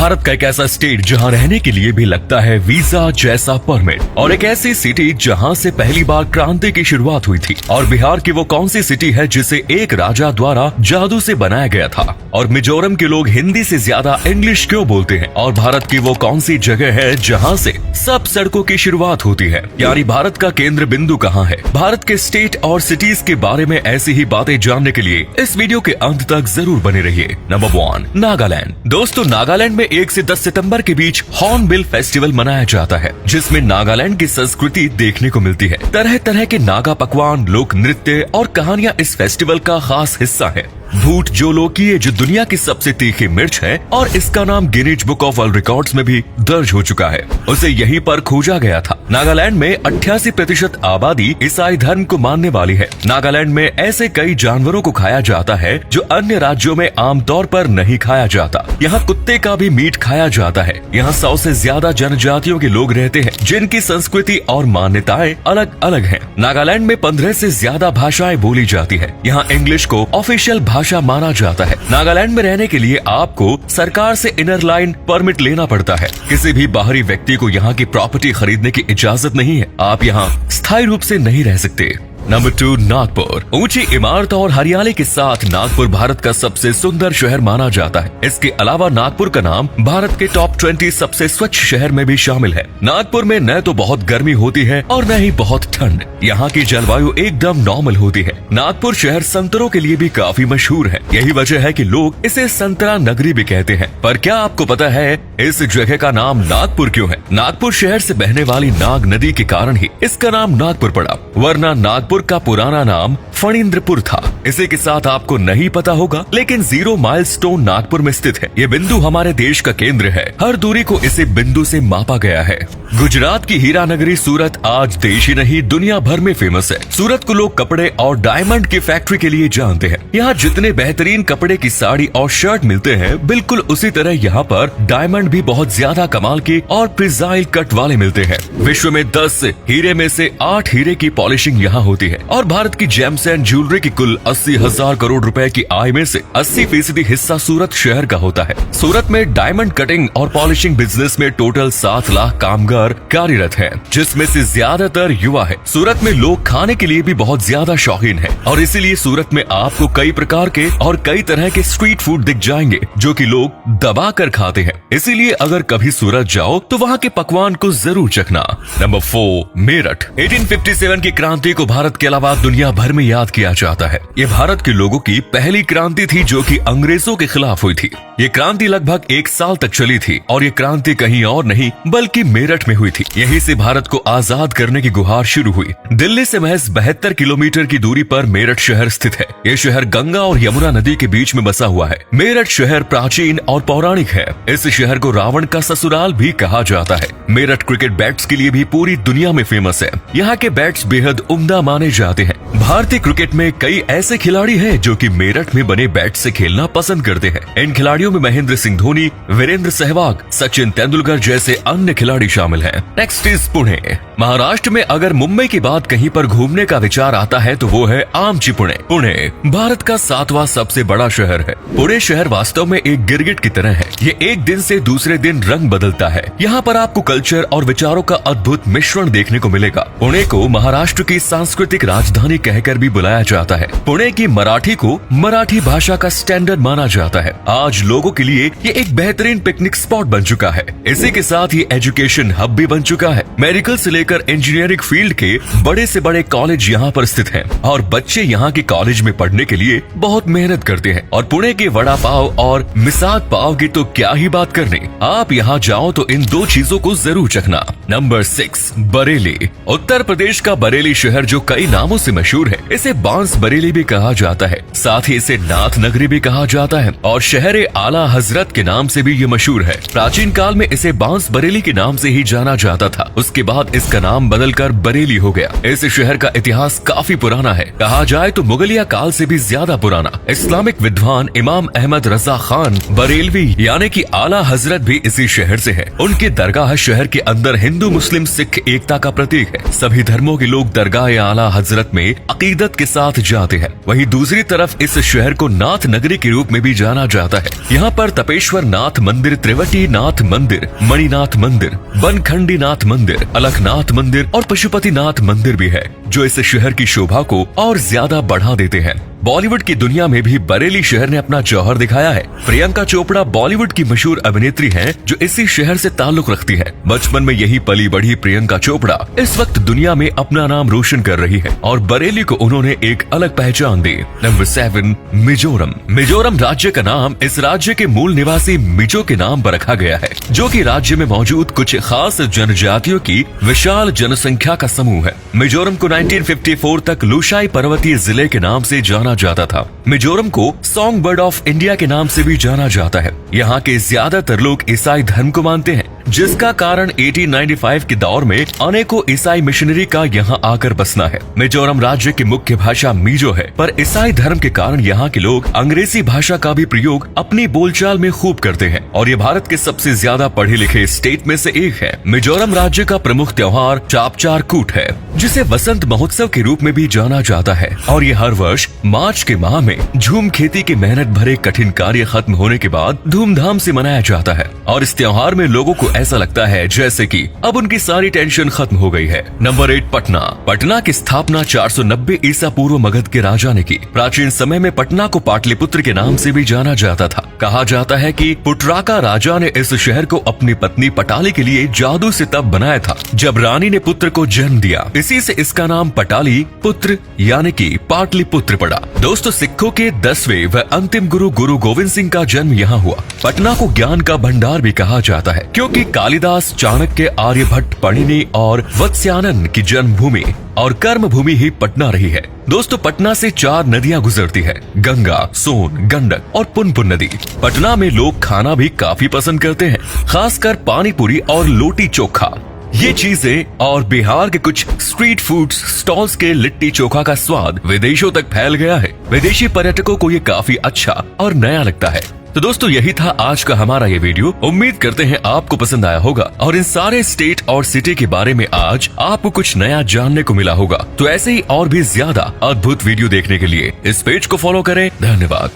भारत का एक ऐसा स्टेट जहां रहने के लिए भी लगता है वीजा जैसा परमिट, और एक ऐसी सिटी जहां से पहली बार क्रांति की शुरुआत हुई थी। और बिहार की वो कौन सी सिटी है जिसे एक राजा द्वारा जादू से बनाया गया था? और मिजोरम के लोग हिंदी से ज्यादा इंग्लिश क्यों बोलते हैं? और भारत की वो कौन सी जगह है जहां से सब सड़कों की शुरुआत होती है? यानी भारत का केंद्र बिंदु कहाँ है? भारत के स्टेट और सिटीज के बारे में ऐसी ही बातें जानने के लिए इस वीडियो के अंत तक जरूर बने रहिए। नंबर 1, नागालैंड। दोस्तों, नागालैंड में 1 से 10 सितंबर के बीच हॉर्नबिल फेस्टिवल मनाया जाता है, जिसमें नागालैंड की संस्कृति देखने को मिलती है। तरह तरह के नागा पकवान, लोक नृत्य और कहानियां इस फेस्टिवल का खास हिस्सा है। भूट जोलोकी, जो दुनिया की सबसे तीखी मिर्च है और इसका नाम Guinness book of world records में भी दर्ज हो चुका है, उसे यहीं पर खोजा गया था। नागालैंड में 88% आबादी ईसाई धर्म को मानने वाली है। नागालैंड में ऐसे कई जानवरों को खाया जाता है जो अन्य राज्यों में आमतौर पर नहीं खाया जाता। यहाँ कुत्ते का भी मीट खाया जाता है। यहाँ 100 से ज्यादा जनजातियों के लोग रहते हैं, जिनकी संस्कृति और मान्यताएं अलग अलग है। नागालैंड में 15 से ज्यादा भाषाएं बोली जाती है। यहाँ इंग्लिश को ऑफिशियल भाषा माना जाता है। नागालैंड में रहने के लिए आपको सरकार से इनर लाइन परमिट लेना पड़ता है। किसी भी बाहरी व्यक्ति को यहाँ की प्रॉपर्टी खरीदने की इजाजत नहीं है। आप यहाँ स्थायी रूप से नहीं रह सकते। नंबर 2, नागपुर। ऊंची इमारत और हरियाली के साथ नागपुर भारत का सबसे सुंदर शहर माना जाता है। इसके अलावा नागपुर का नाम भारत के टॉप 20 सबसे स्वच्छ शहर में भी शामिल है। नागपुर में न तो बहुत गर्मी होती है और न ही बहुत ठंड। यहाँ की जलवायु एकदम नॉर्मल होती है। नागपुर शहर संतरों के लिए भी काफी मशहूर है। यही वजह है कि लोग इसे संतरा नगरी भी कहते हैं। पर क्या आपको पता है इस जगह का नाम नागपुर क्यों है? नागपुर शहर से बहने वाली नाग नदी के कारण ही इसका नाम नागपुर पड़ा, वरना नागपुर का पुराना नाम फणींद्रपुर था। इसी के साथ आपको नहीं पता होगा, लेकिन 0 माइलस्टोन नागपुर में स्थित है। ये बिंदु हमारे देश का केंद्र है। हर दूरी को इसी बिंदु से मापा गया है। गुजरात की हीरा नगरी सूरत आज देश ही नहीं दुनिया भर में फेमस है। सूरत को लोग कपड़े और डायमंड की फैक्ट्री के लिए जानते हैं। यहाँ जितने बेहतरीन कपड़े की साड़ी और शर्ट मिलते हैं, बिल्कुल उसी तरह यहाँ पर डायमंड भी बहुत ज्यादा कमाल के और प्रिजाइल कट वाले मिलते हैं। विश्व में 10 हीरे में से 8 हीरे की पॉलिशिंग यहाँ होती है। और भारत की जेम्स एंड ज्वेलरी की कुल 80,000 करोड़ रुपए की आय में से 80% हिस्सा सूरत शहर का होता है। सूरत में डायमंड कटिंग और पॉलिशिंग बिजनेस में टोटल 7 लाख कामगार कार्यरत हैं, जिसमें से ज्यादातर युवा है। सूरत में लोग खाने के लिए भी बहुत ज्यादा शौकीन है, और इसीलिए सूरत में आपको कई प्रकार के और कई तरह के स्ट्रीट फूड दिख जाएंगे, जो कि लोग दबा कर खाते हैं। इसीलिए अगर कभी सूरत जाओ तो वहाँ के पकवान को जरूर चखना। नंबर 4, मेरठ। 1857 की क्रांति को भारत के अलावा दुनिया भर में याद किया जाता है। ये भारत के लोगों की पहली क्रांति थी जो कि अंग्रेजों के खिलाफ हुई थी। ये क्रांति लगभग 1 साल तक चली थी, और ये क्रांति कहीं और नहीं बल्कि मेरठ में हुई थी। यहीं से भारत को आजाद करने की गुहार शुरू हुई। दिल्ली से महज 72 किलोमीटर की दूरी पर मेरठ शहर स्थित है। ये शहर गंगा और यमुना नदी के बीच में बसा हुआ है। मेरठ शहर प्राचीन और पौराणिक है। इस शहर को रावण का ससुराल भी कहा जाता है। मेरठ क्रिकेट बैट्स के लिए भी पूरी दुनिया में फेमस है। यहाँ के बैट्स बेहद उम्दा माने जाते हैं। भारतीय क्रिकेट में कई ऐसे खिलाड़ी हैं जो कि मेरठ में बने बैट से खेलना पसंद करते हैं। इन खिलाड़ियों में महेंद्र सिंह धोनी, वीरेंद्र सहवाग, सचिन तेंदुलकर जैसे अन्य खिलाड़ी शामिल हैं। Next is Pune. महाराष्ट्र में अगर मुंबई के बाद कहीं पर घूमने का विचार आता है तो वो है आमची पुणे। पुणे भारत का 7वां सबसे बड़ा शहर है। पुणे शहर वास्तव में एक गिरगिट की तरह है। ये एक दिन से दूसरे दिन रंग बदलता है। यहाँ पर आपको कल्चर और विचारों का अद्भुत मिश्रण देखने को मिलेगा। पुणे को महाराष्ट्र की सांस्कृतिक राजधानी कहकर भी बुलाया जाता है। पुणे की मराठी को मराठी भाषा का स्टैंडर्ड माना जाता है। आज लोगों के लिए ये एक बेहतरीन पिकनिक स्पॉट बन चुका है। इसी के साथ ये एजुकेशन हब भी बन चुका है। मेडिकल से लेकर इंजीनियरिंग फील्ड के बड़े से बड़े कॉलेज यहाँ पर स्थित हैं, और बच्चे यहाँ के कॉलेज में पढ़ने के लिए बहुत मेहनत करते हैं। और पुणे के वड़ा पाव और मिसाद पाव की तो क्या ही बात करनी। आप यहाँ जाओ तो इन 2 चीजों को जरूर चखना। नंबर 6, बरेली। उत्तर प्रदेश का बरेली शहर जो कई नामों से मशहूर है। इसे बांस बरेली भी कहा जाता है, साथ ही इसे नाथ नगरी भी कहा जाता है, और शहर आला हजरत के नाम से भी ये मशहूर है। प्राचीन काल में इसे बांस बरेली के नाम से ही जाना जाता था। उसके बाद इसका नाम बदलकर बरेली हो गया। इस शहर का इतिहास काफी पुराना है। कहा जाए तो मुगलिया काल से भी ज्यादा पुराना। इस्लामिक विद्वान इमाम अहमद रजा खान बरेलवी यानी कि आला हजरत भी इसी शहर से है। उनकी दरगाह शहर के अंदर हिंदू मुस्लिम सिख एकता का प्रतीक है। सभी धर्मों के लोग दरगाह आला हजरत में अकीदत के साथ जाते हैं। वहीं दूसरी तरफ इस शहर को नाथ नगरी के रूप में भी जाना जाता है। यहाँ पर तपेश्वर नाथ मंदिर, त्रिवटी नाथ मंदिर, मणिनाथ मंदिर, बनखंडी नाथ मंदिर, अलखनाथ मंदिर और पशुपति नाथ मंदिर भी है, जो इस शहर की शोभा को और ज्यादा बढ़ा देते हैं। बॉलीवुड की दुनिया में भी बरेली शहर ने अपना जौहर दिखाया है। प्रियंका चोपड़ा बॉलीवुड की मशहूर अभिनेत्री हैं, जो इसी शहर से ताल्लुक रखती है। बचपन में यही पली बढ़ी प्रियंका चोपड़ा इस वक्त दुनिया में अपना नाम रोशन कर रही है और बरेली को उन्होंने एक अलग पहचान दी। नंबर 7, मिजोरम। मिजोरम राज्य का नाम इस राज्य के मूल निवासी मिजो के नाम पर रखा गया है, जो कि राज्य में मौजूद कुछ खास जनजातियों की विशाल जनसंख्या का समूह है। मिजोरम को 1954 तक लुशाई पर्वतीय जिले के नाम से जाना जाता था। मिजोरम को सॉन्ग बर्ड ऑफ इंडिया के नाम से भी जाना जाता है। यहाँ के ज्यादातर लोग ईसाई धर्म को मानते हैं, जिसका कारण 1895 के दौर में अनेकों ईसाई मिशनरी का यहाँ आकर बसना है। मिजोरम राज्य की मुख्य भाषा मिजो है, पर ईसाई धर्म के कारण यहाँ के लोग अंग्रेजी भाषा का भी प्रयोग अपनी बोलचाल में खूब करते हैं और ये भारत के सबसे ज्यादा पढ़े लिखे स्टेट में से एक है। मिजोरम राज्य का प्रमुख त्योहार चापचार कूट है, जिसे वसंत महोत्सव के रूप में भी जाना जाता है और ये हर वर्ष मार्च के माह में झूम खेती के मेहनत भरे कठिन कार्य खत्म होने के बाद धूमधाम से मनाया जाता है और इस त्योहार में लोगों को ऐसा लगता है जैसे कि अब उनकी सारी टेंशन खत्म हो गई है। नंबर 8, पटना। पटना की स्थापना 490 ईसा पूर्व मगध के राजा ने की। प्राचीन समय में पटना को पाटलिपुत्र के नाम से भी जाना जाता था। कहा जाता है कि पुटराका राजा ने इस शहर को अपनी पत्नी पटाली के लिए जादू से तब बनाया था, जब रानी ने पुत्र को जन्म दिया। इसी से इसका नाम पटाली पुत्र यानी कि पाटलिपुत्र पड़ा। दोस्तों, सिखों के 10वें व अंतिम गुरु गुरु गोविंद सिंह का जन्म यहाँ हुआ। पटना को ज्ञान का भंडार भी कहा जाता है, क्योंकि कालिदास, चाणक्य, आर्यभट्ट, पणिनि और वत्स्यानन की जन्मभूमि और कर्म भूमि ही पटना रही है। दोस्तों, पटना से 4 नदियां गुजरती है, गंगा, सोन, गंडक और पुनपुन नदी। पटना में लोग खाना भी काफी पसंद करते हैं, खासकर पानी पूरी और लोटी चोखा। ये चीजें और बिहार के कुछ स्ट्रीट फूड स्टॉल्स के लिट्टी चोखा का स्वाद विदेशों तक फैल गया है। विदेशी पर्यटकों को ये काफी अच्छा और नया लगता है। तो दोस्तों, यही था आज का हमारा ये वीडियो। उम्मीद करते हैं आपको पसंद आया होगा और इन सारे स्टेट और सिटी के बारे में आज आपको कुछ नया जानने को मिला होगा। तो ऐसे ही और भी ज्यादा अद्भुत वीडियो देखने के लिए इस पेज को फॉलो करें। धन्यवाद।